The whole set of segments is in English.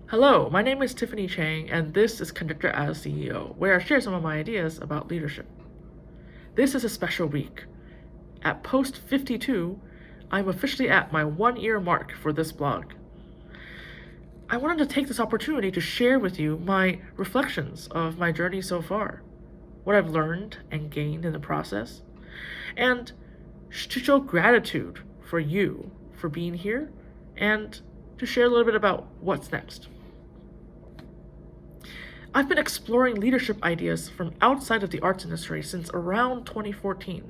Hello, my name is Tiffany Chang, and this is Conductor as CEO, where I share some of my ideas about leadership. This is a special week. At post 52, I'm officially at my 1 year mark for this blog. I wanted to take this opportunity to share with you my reflections of my journey so far, what I've learned and gained in the process, and to show gratitude for you for being here and to share a little bit about what's next. I've been exploring leadership ideas from outside of the arts industry since around 2014.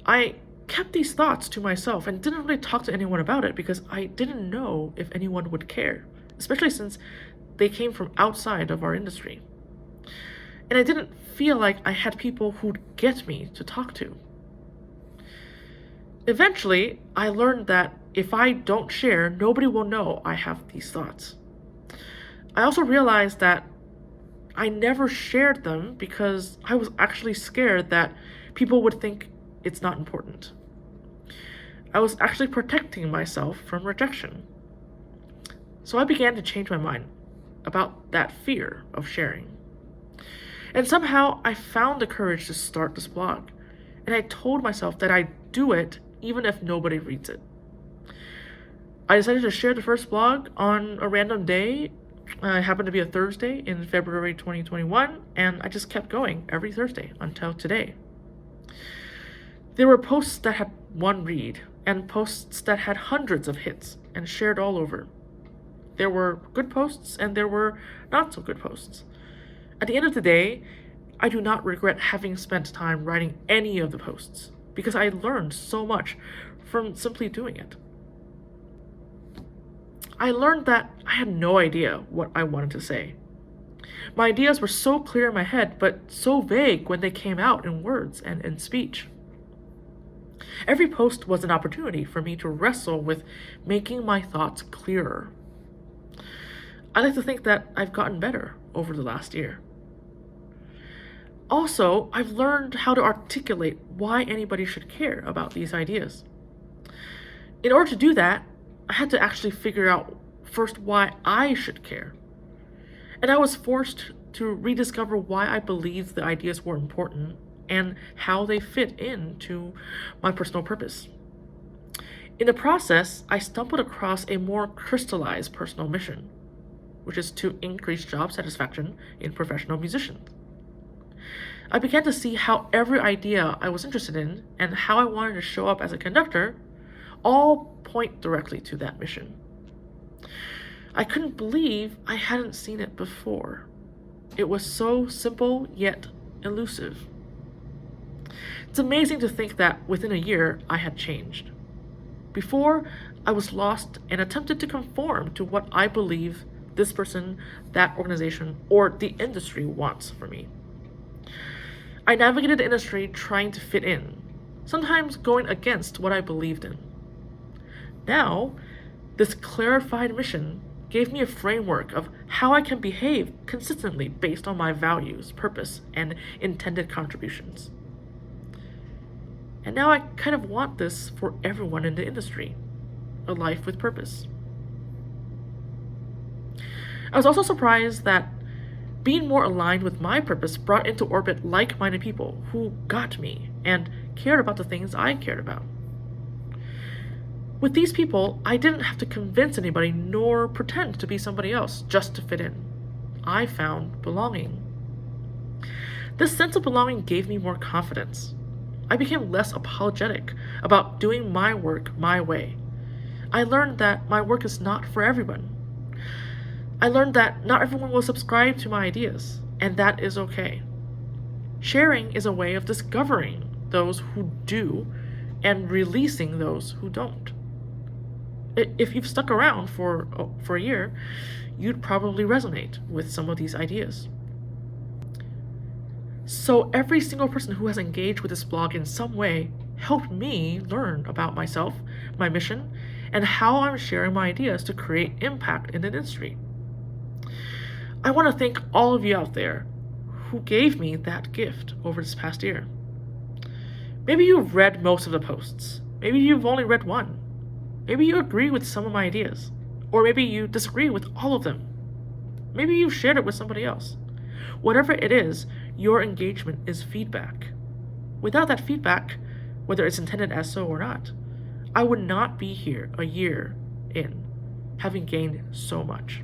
I kept these thoughts to myself and didn't really talk to anyone about it because I didn't know if anyone would care, especially since they came from outside of our industry. And I didn't feel like I had people who'd get me to talk to. Eventually, I learned that if I don't share, nobody will know I have these thoughts. I also realized that I never shared them because I was actually scared that people would think it's not important. I was actually protecting myself from rejection. So I began to change my mind about that fear of sharing. And somehow I found the courage to start this blog. And I told myself that I'd do it even if nobody reads it. I decided to share the first blog on a random day. It happened to be a Thursday in February 2021, and I just kept going every Thursday until today. There were posts that had one read, and posts that had hundreds of hits and shared all over. There were good posts, and there were not so good posts. At the end of the day, I do not regret having spent time writing any of the posts, because I learned so much from simply doing it. I learned that I had no idea what I wanted to say. My ideas were so clear in my head, but so vague when they came out in words and in speech. Every post was an opportunity for me to wrestle with making my thoughts clearer. I like to think that I've gotten better over the last year. Also, I've learned how to articulate why anybody should care about these ideas. In order to do that, I had to actually figure out first why I should care. And I was forced to rediscover why I believed the ideas were important and how they fit into my personal purpose. In the process, I stumbled across a more crystallized personal mission, which is to increase job satisfaction in professional musicians. I began to see how every idea I was interested in and how I wanted to show up as a conductor all point directly to that mission. I couldn't believe I hadn't seen it before. It was so simple yet elusive. It's amazing to think that within a year I had changed. Before, I was lost and attempted to conform to what I believe this person, that organization, or the industry wants for me. I navigated the industry trying to fit in, sometimes going against what I believed in. Now, this clarified mission gave me a framework of how I can behave consistently based on my values, purpose, and intended contributions. And now I kind of want this for everyone in the industry, a life with purpose. I was also surprised that being more aligned with my purpose brought into orbit like-minded people who got me and cared about the things I cared about. With these people, I didn't have to convince anybody nor pretend to be somebody else just to fit in. I found belonging. This sense of belonging gave me more confidence. I became less apologetic about doing my work my way. I learned that my work is not for everyone. I learned that not everyone will subscribe to my ideas, and that is okay. Sharing is a way of discovering those who do and releasing those who don't. If you've stuck around for a year, you'd probably resonate with some of these ideas. So every single person who has engaged with this blog in some way helped me learn about myself, my mission, and how I'm sharing my ideas to create impact in the industry. I want to thank all of you out there who gave me that gift over this past year. Maybe you've read most of the posts. Maybe you've only read one. Maybe you agree with some of my ideas. Or maybe you disagree with all of them. Maybe you've shared it with somebody else. Whatever it is, your engagement is feedback. Without that feedback, whether it's intended as so or not, I would not be here a year in, having gained so much.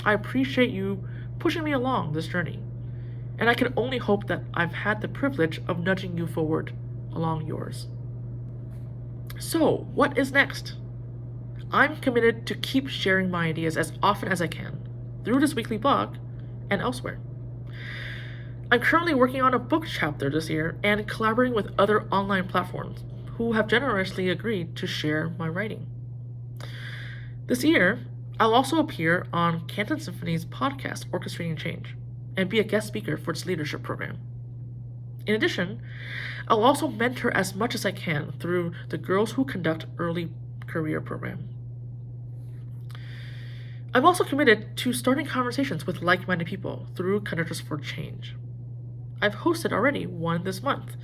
I appreciate you pushing me along this journey, and I can only hope that I've had the privilege of nudging you forward along yours. So, what is next? I'm committed to keep sharing my ideas as often as I can through this weekly blog and elsewhere. I'm currently working on a book chapter this year and collaborating with other online platforms who have generously agreed to share my writing. This year, I'll also appear on Canton Symphony's podcast, Orchestrating Change, and be a guest speaker for its leadership program. In addition, I'll also mentor as much as I can through the Girls Who Conduct Early Career program. I'm also committed to starting conversations with like-minded people through Conductors for Change. I've hosted already one this month,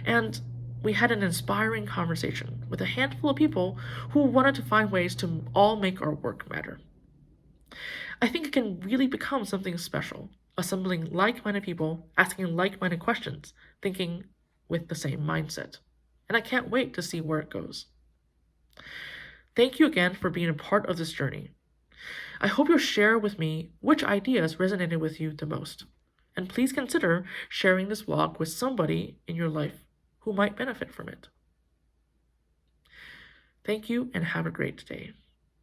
and we had an inspiring conversation with a handful of people who wanted to find ways to all make our work matter. I think it can really become something special, assembling like-minded people, asking like-minded questions, thinking with the same mindset. And I can't wait to see where it goes. Thank you again for being a part of this journey. I hope you'll share with me which ideas resonated with you the most. And please consider sharing this vlog with somebody in your life who might benefit from it. Thank you and have a great day.